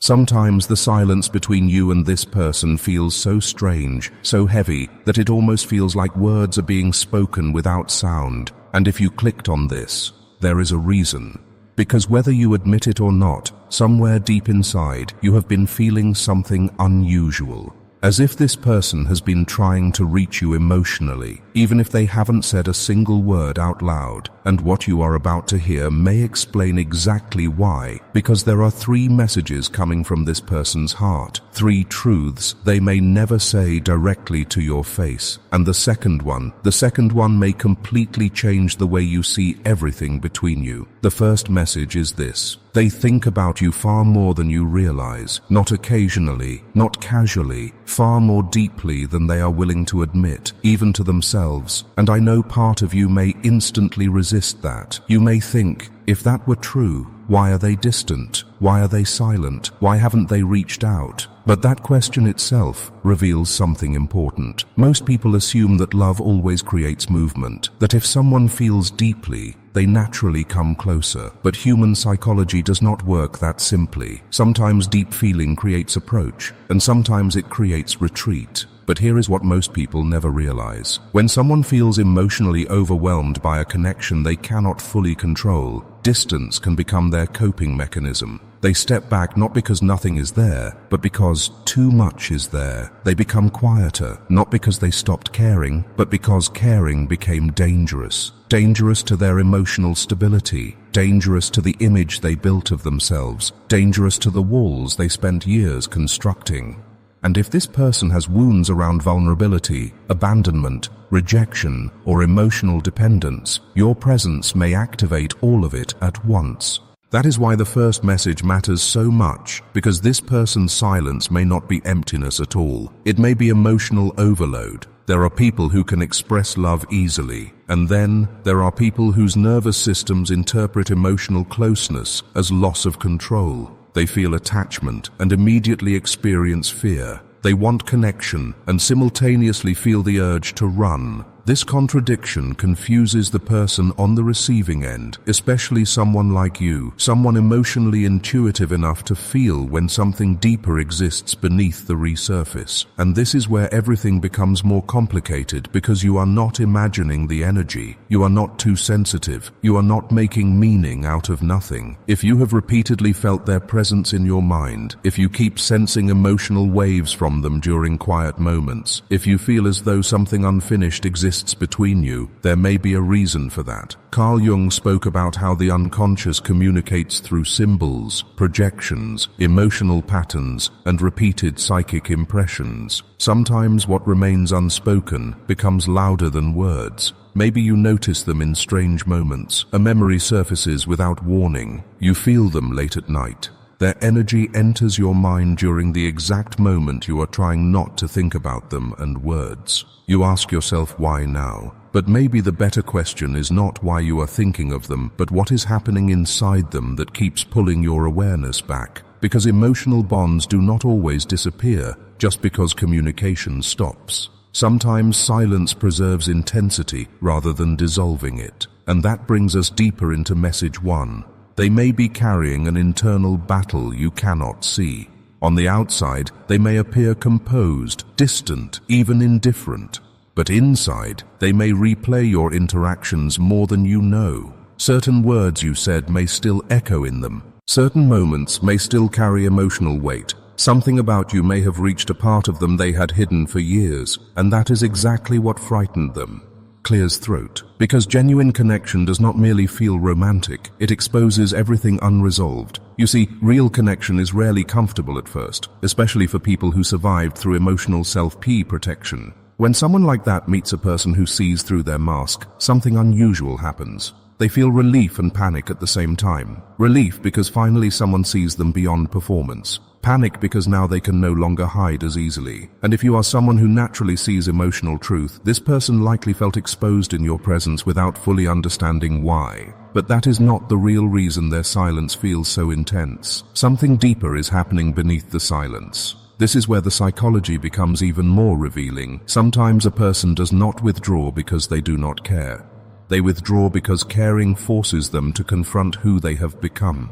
Sometimes the silence between you and this person feels so strange, so heavy, that it almost feels like words are being spoken without sound. And if you clicked on this, there is a reason. Because whether you admit it or not, somewhere deep inside, you have been feeling something unusual. As if this person has been trying to reach you emotionally, even if they haven't said a single word out loud. And what you are about to hear may explain exactly why, because there are 3 messages coming from this person's heart, 3 truths they may never say directly to your face. And the second one may completely change the way you see everything between you. The first message is this: they think about you far more than you realize, not occasionally, not casually, far more deeply than they are willing to admit, even to themselves. And I know part of you may instantly resist that. You may think, if that were true, why are they distant? Why are they silent? Why haven't they reached out? But that question itself reveals something important. Most people assume that love always creates movement, that if someone feels deeply, they naturally come closer. But human psychology does not work that simply. Sometimes deep feeling creates approach, and sometimes it creates retreat. But here is what most people never realize. When someone feels emotionally overwhelmed by a connection they cannot fully control, distance can become their coping mechanism. They step back not because nothing is there, but because too much is there. They become quieter, not because they stopped caring, but because caring became dangerous. Dangerous to their emotional stability, dangerous to the image they built of themselves, dangerous to the walls they spent years constructing. And if this person has wounds around vulnerability, abandonment, rejection, or emotional dependence, your presence may activate all of it at once. That is why the first message matters so much, because this person's silence may not be emptiness at all. It may be emotional overload. There are people who can express love easily, and then there are people whose nervous systems interpret emotional closeness as loss of control. They feel attachment and immediately experience fear. They want connection and simultaneously feel the urge to run. This contradiction confuses the person on the receiving end, especially someone like you, someone emotionally intuitive enough to feel when something deeper exists beneath the resurface. And this is where everything becomes more complicated, because you are not imagining the energy. You are not too sensitive. You are not making meaning out of nothing. If you have repeatedly felt their presence in your mind, if you keep sensing emotional waves from them during quiet moments, if you feel as though something unfinished exists between you, there may be a reason for that. Carl Jung spoke about how the unconscious communicates through symbols, projections, emotional patterns, and repeated psychic impressions. Sometimes what remains unspoken becomes louder than words. Maybe you notice them in strange moments. A memory surfaces without warning. You feel them late at night. Their energy enters your mind during the exact moment you are trying not to think about them and words. You ask yourself why now. But maybe the better question is not why you are thinking of them, but what is happening inside them that keeps pulling your awareness back. Because emotional bonds do not always disappear just because communication stops. Sometimes silence preserves intensity rather than dissolving it. And that brings us deeper into message 1. They may be carrying an internal battle you cannot see. On the outside, they may appear composed, distant, even indifferent. But inside, they may replay your interactions more than you know. Certain words you said may still echo in them. Certain moments may still carry emotional weight. Something about you may have reached a part of them they had hidden for years, and that is exactly what frightened them. Clears throat. Because genuine connection does not merely feel romantic, it exposes everything unresolved. You see, real connection is rarely comfortable at first, especially for people who survived through emotional self-protection. When someone like that meets a person who sees through their mask, something unusual happens. They feel relief and panic at the same time. Relief because finally someone sees them beyond performance. Panic because now they can no longer hide as easily. And if you are someone who naturally sees emotional truth, this person likely felt exposed in your presence without fully understanding why. But that is not the real reason their silence feels so intense. Something deeper is happening beneath the silence. This is where the psychology becomes even more revealing. Sometimes a person does not withdraw because they do not care. They withdraw because caring forces them to confront who they have become.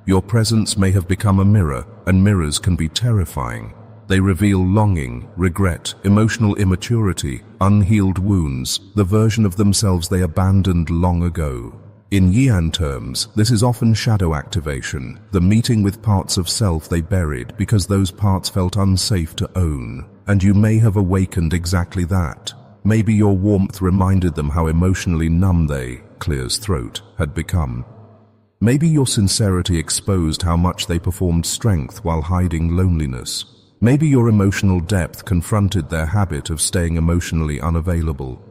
Your presence may have become a mirror, and mirrors can be terrifying. They reveal longing, regret, emotional immaturity, unhealed wounds, the version of themselves they abandoned long ago. In Jungian terms, this is often shadow activation, the meeting with parts of self they buried because those parts felt unsafe to own. And you may have awakened exactly that. Maybe your warmth reminded them how emotionally numb they, clears throat, had become. Maybe your sincerity exposed how much they performed strength while hiding loneliness. Maybe your emotional depth confronted their habit of staying emotionally unavailable.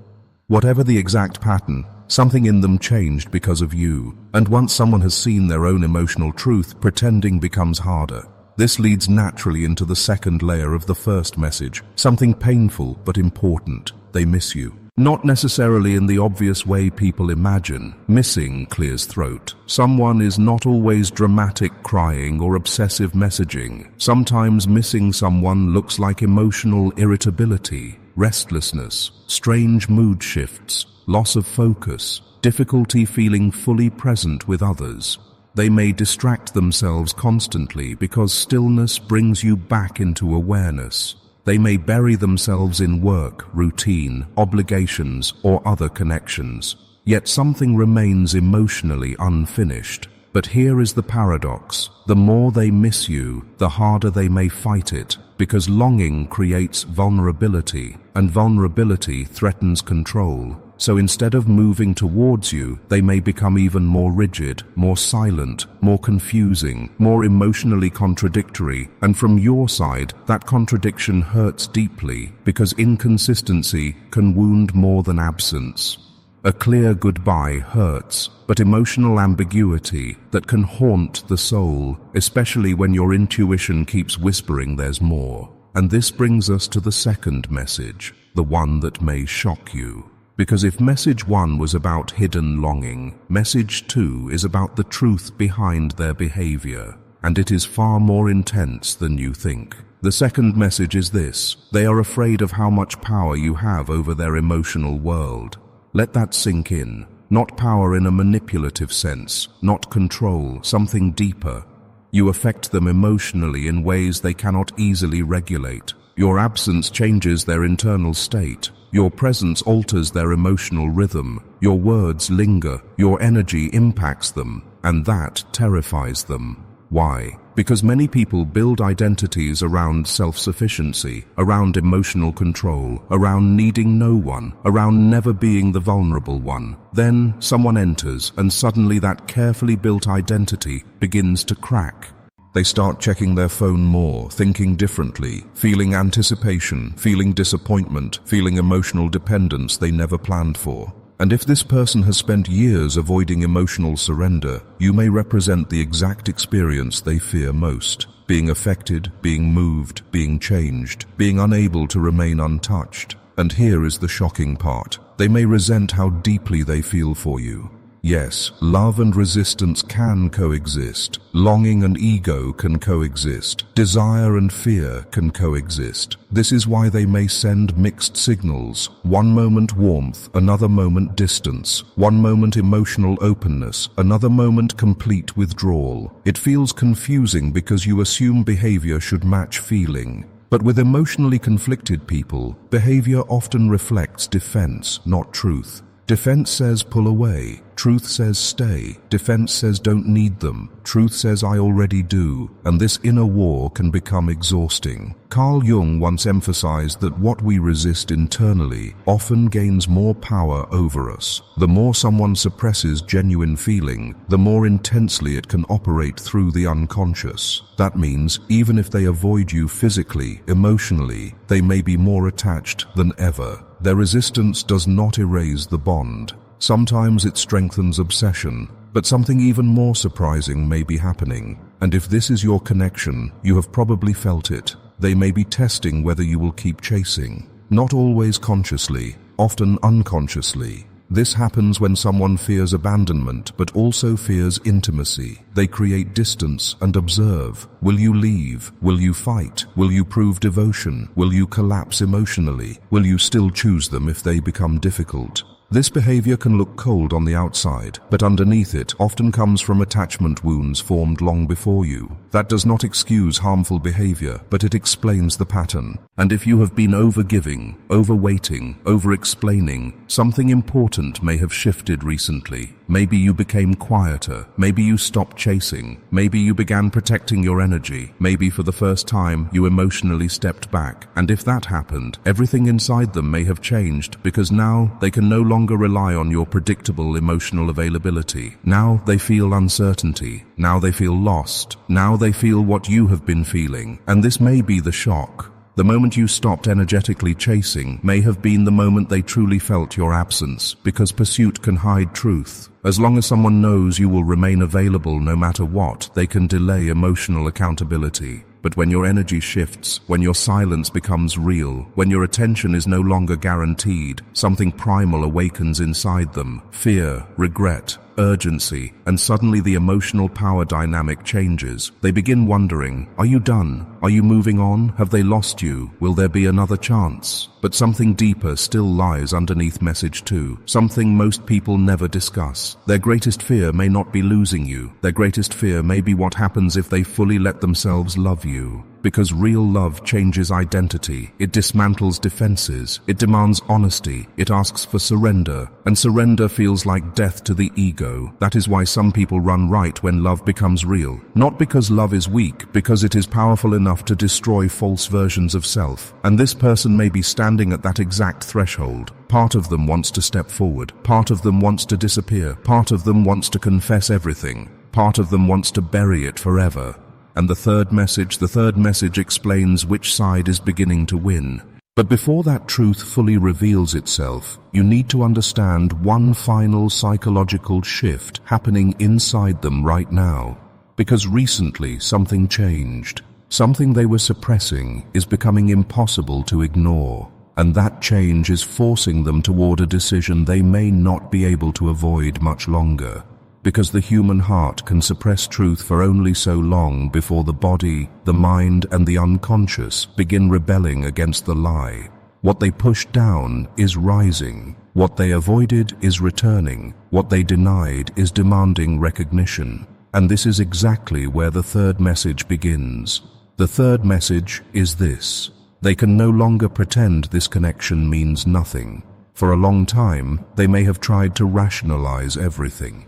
Whatever the exact pattern, something in them changed because of you, and once someone has seen their own emotional truth, pretending becomes harder. This leads naturally into the second layer of the first message, something painful but important. They miss you. Not necessarily in the obvious way people imagine. Missing clears throat. Someone is not always dramatic crying or obsessive messaging. Sometimes missing someone looks like emotional irritability, restlessness, strange mood shifts, loss of focus, difficulty feeling fully present with others. They may distract themselves constantly because stillness brings you back into awareness. They may bury themselves in work, routine, obligations, or other connections. Yet something remains emotionally unfinished. But here is the paradox. The more they miss you, the harder they may fight it, because longing creates vulnerability, and vulnerability threatens control. So instead of moving towards you, they may become even more rigid, more silent, more confusing, more emotionally contradictory, and from your side, that contradiction hurts deeply, because inconsistency can wound more than absence. A clear goodbye hurts, but emotional ambiguity that can haunt the soul, especially when your intuition keeps whispering there's more. And this brings us to the second message, the one that may shock you. Because if message 1 was about hidden longing, message 2 is about the truth behind their behavior, and it is far more intense than you think. The second message is this: they are afraid of how much power you have over their emotional world. Let that sink in. Not power in a manipulative sense, not control, something deeper. You affect them emotionally in ways they cannot easily regulate. Your absence changes their internal state. Your presence alters their emotional rhythm. Your words linger. Your energy impacts them. And that terrifies them. Why? Because many people build identities around self-sufficiency, around emotional control, around needing no one, around never being the vulnerable one. Then someone enters, and suddenly that carefully built identity begins to crack. They start checking their phone more, thinking differently, feeling anticipation, feeling disappointment, feeling emotional dependence they never planned for. And if this person has spent years avoiding emotional surrender, you may represent the exact experience they fear most. Being affected, being moved, being changed, being unable to remain untouched. And here is the shocking part. They may resent how deeply they feel for you. Yes, love and resistance can coexist. Longing and ego can coexist. Desire and fear can coexist. This is why they may send mixed signals. One moment warmth, another moment distance. One moment emotional openness, another moment complete withdrawal. It feels confusing because you assume behavior should match feeling. But with emotionally conflicted people, behavior often reflects defense, not truth. Defense says pull away. Truth says stay. Defense says don't need them. Truth says I already do. And this inner war can become exhausting. Carl Jung once emphasized that what we resist internally often gains more power over us. The more someone suppresses genuine feeling, the more intensely it can operate through the unconscious. That means even if they avoid you physically, emotionally, they may be more attached than ever. Their resistance does not erase the bond. Sometimes it strengthens obsession, but something even more surprising may be happening. And if this is your connection, you have probably felt it. They may be testing whether you will keep chasing. Not always consciously, often unconsciously. This happens when someone fears abandonment but also fears intimacy. They create distance and observe. Will you leave? Will you fight? Will you prove devotion? Will you collapse emotionally? Will you still choose them if they become difficult? This behavior can look cold on the outside, but underneath it often comes from attachment wounds formed long before you. That does not excuse harmful behavior, but it explains the pattern. And if you have been overgiving, overweighting, over-explaining, something important may have shifted recently. Maybe you became quieter, maybe you stopped chasing, maybe you began protecting your energy, maybe for the first time you emotionally stepped back. And if that happened, everything inside them may have changed, because now they can no longer rely on your predictable emotional availability. Now they feel uncertainty. Now they feel lost. Now they feel what you have been feeling. And this may be the shock. The moment you stopped energetically chasing may have been the moment they truly felt your absence, because pursuit can hide truth. As long as someone knows you will remain available no matter what, they can delay emotional accountability. But when your energy shifts, when your silence becomes real, when your attention is no longer guaranteed, something primal awakens inside them: fear, regret, urgency, and suddenly the emotional power dynamic changes. They begin wondering, are you done? Are you moving on? Have they lost you? Will there be another chance? But something deeper still lies underneath message 2, something most people never discuss. Their greatest fear may not be losing you. Their greatest fear may be what happens if they fully let themselves love you. Because real love changes identity. It dismantles defenses. It demands honesty. It asks for surrender. And surrender feels like death to the ego. That is why some people run right when love becomes real. Not because love is weak, because it is powerful enough to destroy false versions of self. And this person may be standing at that exact threshold. Part of them wants to step forward. Part of them wants to disappear. Part of them wants to confess everything. Part of them wants to bury it forever. And the third message explains which side is beginning to win. But before that truth fully reveals itself, you need to understand one final psychological shift happening inside them right now. Because recently something changed. Something they were suppressing is becoming impossible to ignore. And that change is forcing them toward a decision they may not be able to avoid much longer. Because the human heart can suppress truth for only so long before the body, the mind, and the unconscious begin rebelling against the lie. What they pushed down is rising. What they avoided is returning. What they denied is demanding recognition. And this is exactly where the third message begins. The third message is this: they can no longer pretend this connection means nothing. For a long time, they may have tried to rationalize everything.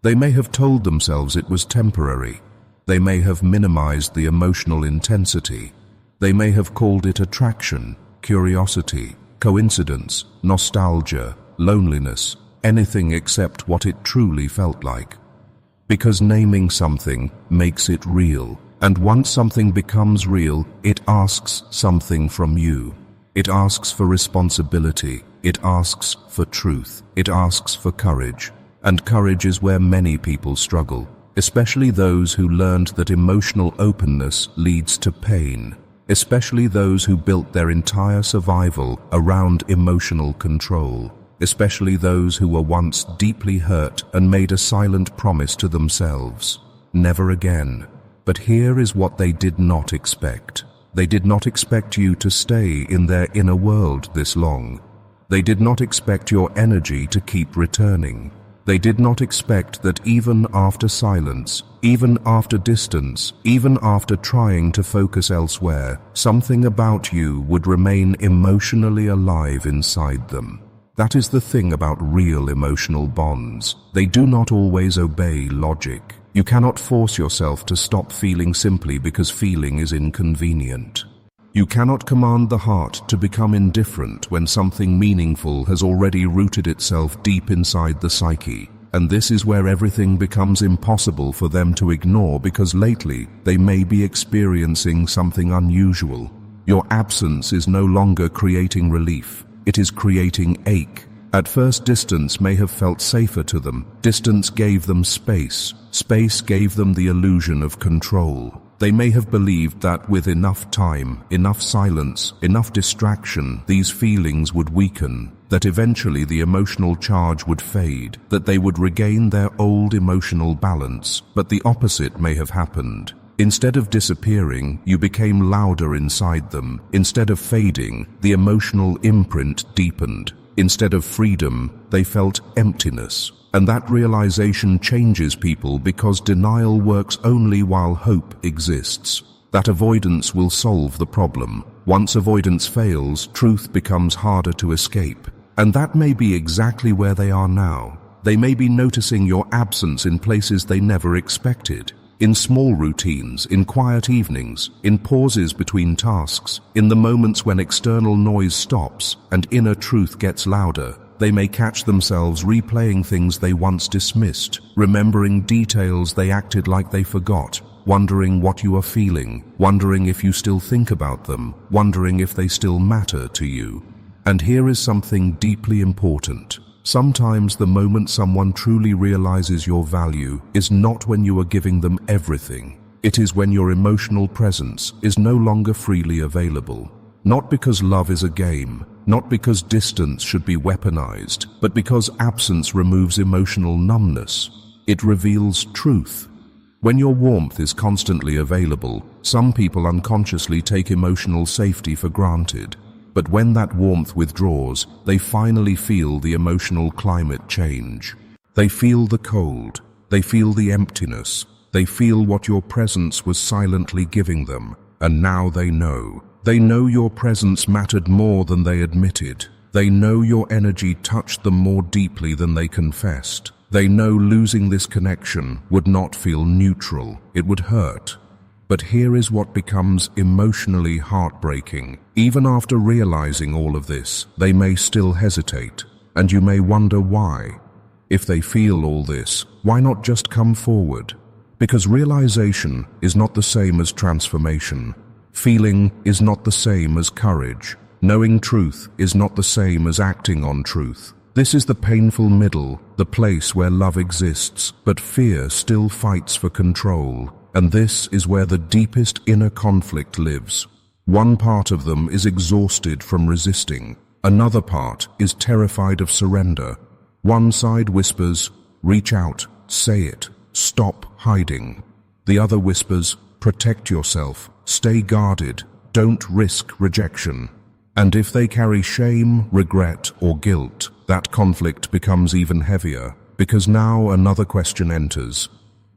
They may have told themselves it was temporary. They may have minimized the emotional intensity. They may have called it attraction, curiosity, coincidence, nostalgia, loneliness, anything except what it truly felt like. Because naming something makes it real. And once something becomes real, it asks something from you. It asks for responsibility. It asks for truth. It asks for courage. And courage is where many people struggle, especially those who learned that emotional openness leads to pain, especially those who built their entire survival around emotional control, especially those who were once deeply hurt and made a silent promise to themselves: never again. But here is what they did not expect. They did not expect you to stay in their inner world this long. They did not expect your energy to keep returning. They did not expect that even after silence, even after distance, even after trying to focus elsewhere, something about you would remain emotionally alive inside them. That is the thing about real emotional bonds. They do not always obey logic. You cannot force yourself to stop feeling simply because feeling is inconvenient. You cannot command the heart to become indifferent when something meaningful has already rooted itself deep inside the psyche. And this is where everything becomes impossible for them to ignore, because lately they may be experiencing something unusual. Your absence is no longer creating relief. It is creating ache. At first, distance may have felt safer to them. Distance gave them space. Space gave them the illusion of control. They may have believed that with enough time, enough silence, enough distraction, these feelings would weaken, that eventually the emotional charge would fade, that they would regain their old emotional balance. But the opposite may have happened. Instead of disappearing, you became louder inside them. Instead of fading, the emotional imprint deepened. Instead of freedom, they felt emptiness. And that realization changes people because denial works only while hope exists. That avoidance will solve the problem. Once avoidance fails, truth becomes harder to escape. And that may be exactly where they are now. They may be noticing your absence in places they never expected. In small routines, in quiet evenings, in pauses between tasks, in the moments when external noise stops and inner truth gets louder. They may catch themselves replaying things they once dismissed, remembering details they acted like they forgot, wondering what you are feeling, wondering if you still think about them, wondering if they still matter to you. And here is something deeply important. Sometimes the moment someone truly realizes your value is not when you are giving them everything. It is when your emotional presence is no longer freely available. Not because love is a game, not because distance should be weaponized, but because absence removes emotional numbness. It reveals truth. When your warmth is constantly available, some people unconsciously take emotional safety for granted. But when that warmth withdraws, they finally feel the emotional climate change. They feel the cold. They feel the emptiness. They feel what your presence was silently giving them. And now they know. They know your presence mattered more than they admitted. They know your energy touched them more deeply than they confessed. They know losing this connection would not feel neutral. It would hurt. But here is what becomes emotionally heartbreaking. Even after realizing all of this, they may still hesitate, and you may wonder why. If they feel all this, why not just come forward? Because realization is not the same as transformation. Feeling is not the same as courage. Knowing truth is not the same as acting on truth. This is the painful middle, the place where love exists, but fear still fights for control. And this is where the deepest inner conflict lives. One part of them is exhausted from resisting. Another part is terrified of surrender. One side whispers, reach out, say it, stop hiding. The other whispers, protect yourself, stay guarded, don't risk rejection. And if they carry shame, regret, or guilt, that conflict becomes even heavier, because now another question enters.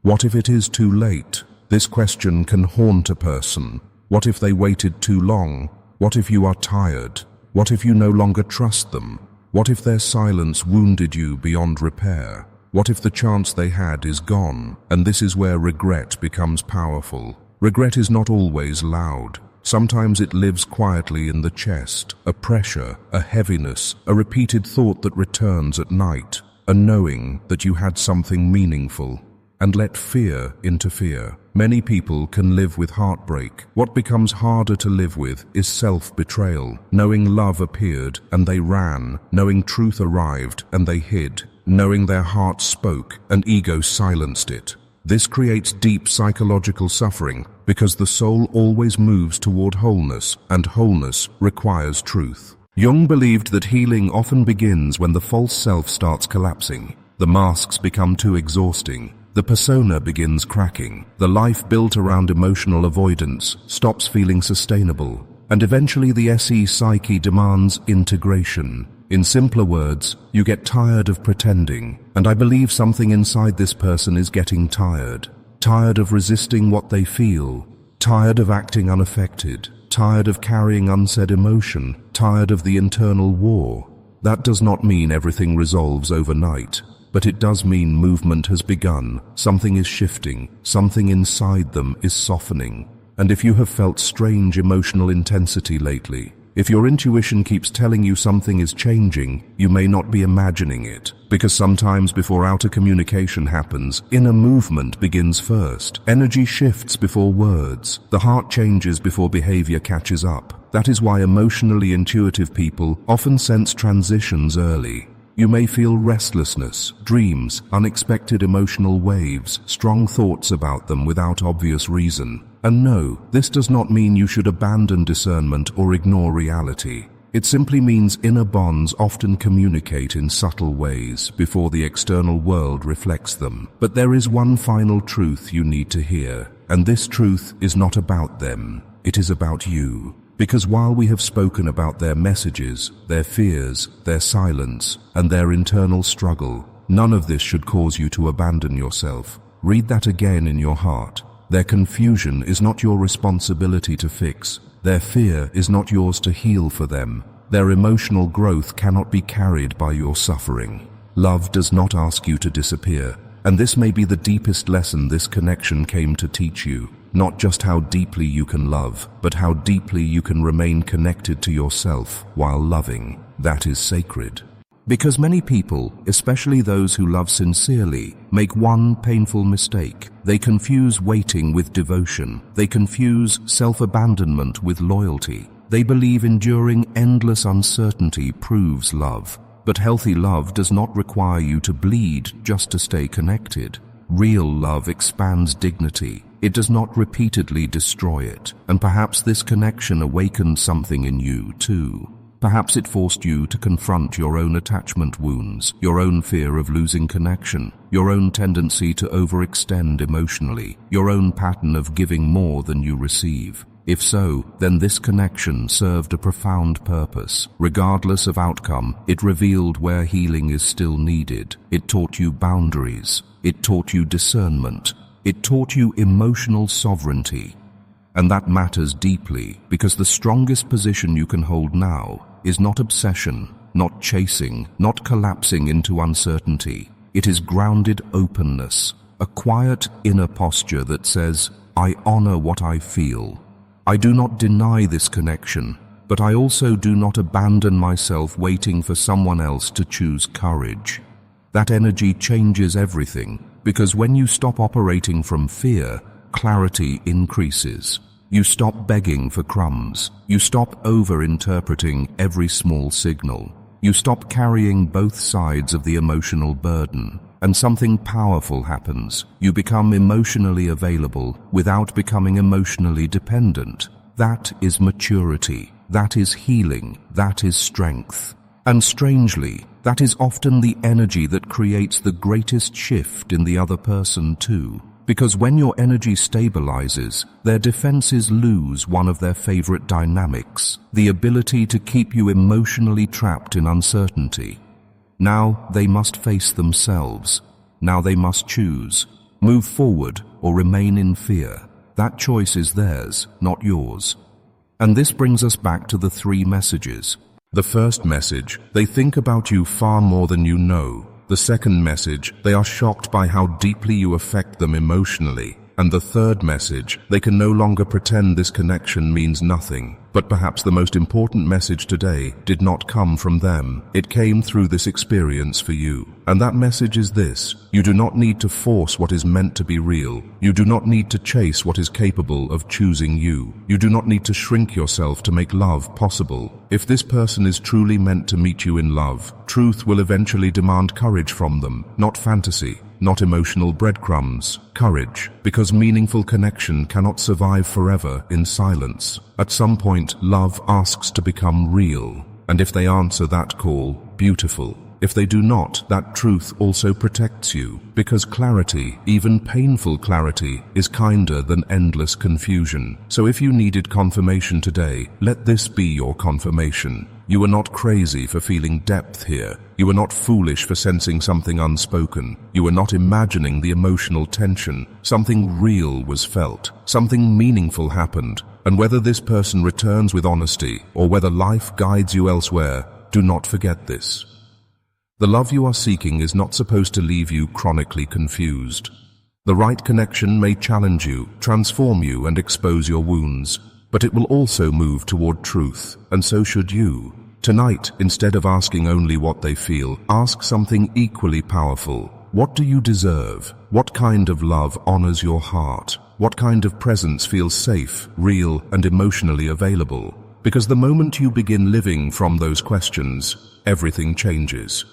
What if it is too late? This question can haunt a person. What if they waited too long? What if you are tired? What if you no longer trust them? What if their silence wounded you beyond repair? What if the chance they had is gone? And this is where regret becomes powerful. Regret is not always loud. Sometimes it lives quietly in the chest, a pressure, a heaviness, a repeated thought that returns at night, a knowing that you had something meaningful. And let fear interfere. Many people can live with heartbreak. What becomes harder to live with is self-betrayal. Knowing love appeared and they ran, knowing truth arrived and they hid, knowing their heart spoke and ego silenced it. This creates deep psychological suffering because the soul always moves toward wholeness, and wholeness requires truth. Jung believed that healing often begins when the false self starts collapsing. The masks become too exhausting. The persona begins cracking. The life built around emotional avoidance stops feeling sustainable. And eventually the SE psyche demands integration. In simpler words, you get tired of pretending. And I believe something inside this person is getting tired. Tired of resisting what they feel. Tired of acting unaffected. Tired of carrying unsaid emotion. Tired of the internal war. That does not mean everything resolves overnight. But it does mean movement has begun, something is shifting, something inside them is softening. And if you have felt strange emotional intensity lately, if your intuition keeps telling you something is changing, you may not be imagining it. Because sometimes before outer communication happens, inner movement begins first. Energy shifts before words. The heart changes before behavior catches up. That is why emotionally intuitive people often sense transitions early. You may feel restlessness, dreams, unexpected emotional waves, strong thoughts about them without obvious reason. And no, this does not mean you should abandon discernment or ignore reality. It simply means inner bonds often communicate in subtle ways before the external world reflects them. But there is one final truth you need to hear, and this truth is not about them. It is about you. Because while we have spoken about their messages, their fears, their silence, and their internal struggle, none of this should cause you to abandon yourself. Read that again in your heart. Their confusion is not your responsibility to fix. Their fear is not yours to heal for them. Their emotional growth cannot be carried by your suffering. Love does not ask you to disappear. And this may be the deepest lesson this connection came to teach you. Not just how deeply you can love, but how deeply you can remain connected to yourself while loving. That is sacred. Because many people, especially those who love sincerely, make one painful mistake. They confuse waiting with devotion. They confuse self-abandonment with loyalty. They believe enduring endless uncertainty proves love. But healthy love does not require you to bleed just to stay connected. Real love expands dignity. It does not repeatedly destroy it. And perhaps this connection awakened something in you too. Perhaps it forced you to confront your own attachment wounds, your own fear of losing connection, your own tendency to overextend emotionally, your own pattern of giving more than you receive. If so, then this connection served a profound purpose. Regardless of outcome, it revealed where healing is still needed. It taught you boundaries. It taught you discernment. It taught you emotional sovereignty. And that matters deeply, because the strongest position you can hold now is not obsession, not chasing, not collapsing into uncertainty. It is grounded openness, a quiet inner posture that says, I honor what I feel. I do not deny this connection, but I also do not abandon myself waiting for someone else to choose courage. That energy changes everything, because when you stop operating from fear, clarity increases. You stop begging for crumbs. You stop over-interpreting every small signal. You stop carrying both sides of the emotional burden. And something powerful happens. You become emotionally available without becoming emotionally dependent. That is maturity. That is healing. That is strength. And strangely, that is often the energy that creates the greatest shift in the other person too. Because when your energy stabilizes, their defenses lose one of their favorite dynamics, the ability to keep you emotionally trapped in uncertainty. Now they must face themselves. Now they must choose. Move forward or remain in fear. That choice is theirs, not yours. And this brings us back to the 3 messages. The first message, they think about you far more than you know. The second message, they are shocked by how deeply you affect them emotionally. And the third message, they can no longer pretend this connection means nothing. But perhaps the most important message today did not come from them. It came through this experience for you. And that message is this: you do not need to force what is meant to be real. You do not need to chase what is capable of choosing you. You do not need to shrink yourself to make love possible. If this person is truly meant to meet you in love, truth will eventually demand courage from them, not fantasy. Not emotional breadcrumbs, courage, because meaningful connection cannot survive forever in silence. At some point, love asks to become real, and if they answer that call, beautiful. If they do not, that truth also protects you, because clarity, even painful clarity, is kinder than endless confusion. So if you needed confirmation today, let this be your confirmation. You are not crazy for feeling depth here. You are not foolish for sensing something unspoken. You are not imagining the emotional tension. Something real was felt. Something meaningful happened. And whether this person returns with honesty, or whether life guides you elsewhere, do not forget this. The love you are seeking is not supposed to leave you chronically confused. The right connection may challenge you, transform you, and expose your wounds, but it will also move toward truth, and so should you. Tonight, instead of asking only what they feel, ask something equally powerful. What do you deserve? What kind of love honors your heart? What kind of presence feels safe, real, and emotionally available? Because the moment you begin living from those questions, everything changes.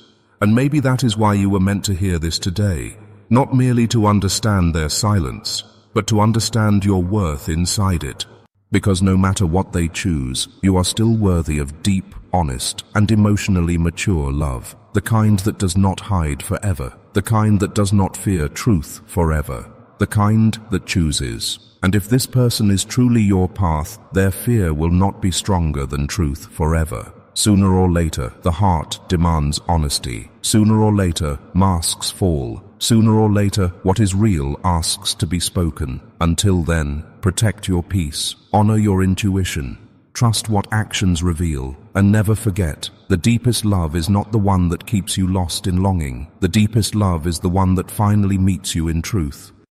And maybe that is why you were meant to hear this today. Not merely to understand their silence, but to understand your worth inside it. Because no matter what they choose, you are still worthy of deep, honest, and emotionally mature love. The kind that does not hide forever. The kind that does not fear truth forever. the kind that chooses. And if this person is truly your path, their fear will not be stronger than truth forever. Sooner or later, the heart demands honesty. Sooner or later, masks fall. Sooner or later, what is real asks to be spoken. Until then, protect your peace, honor your intuition, trust what actions reveal, and never forget, the deepest love is not the one that keeps you lost in longing. The deepest love is the one that finally meets you in truth.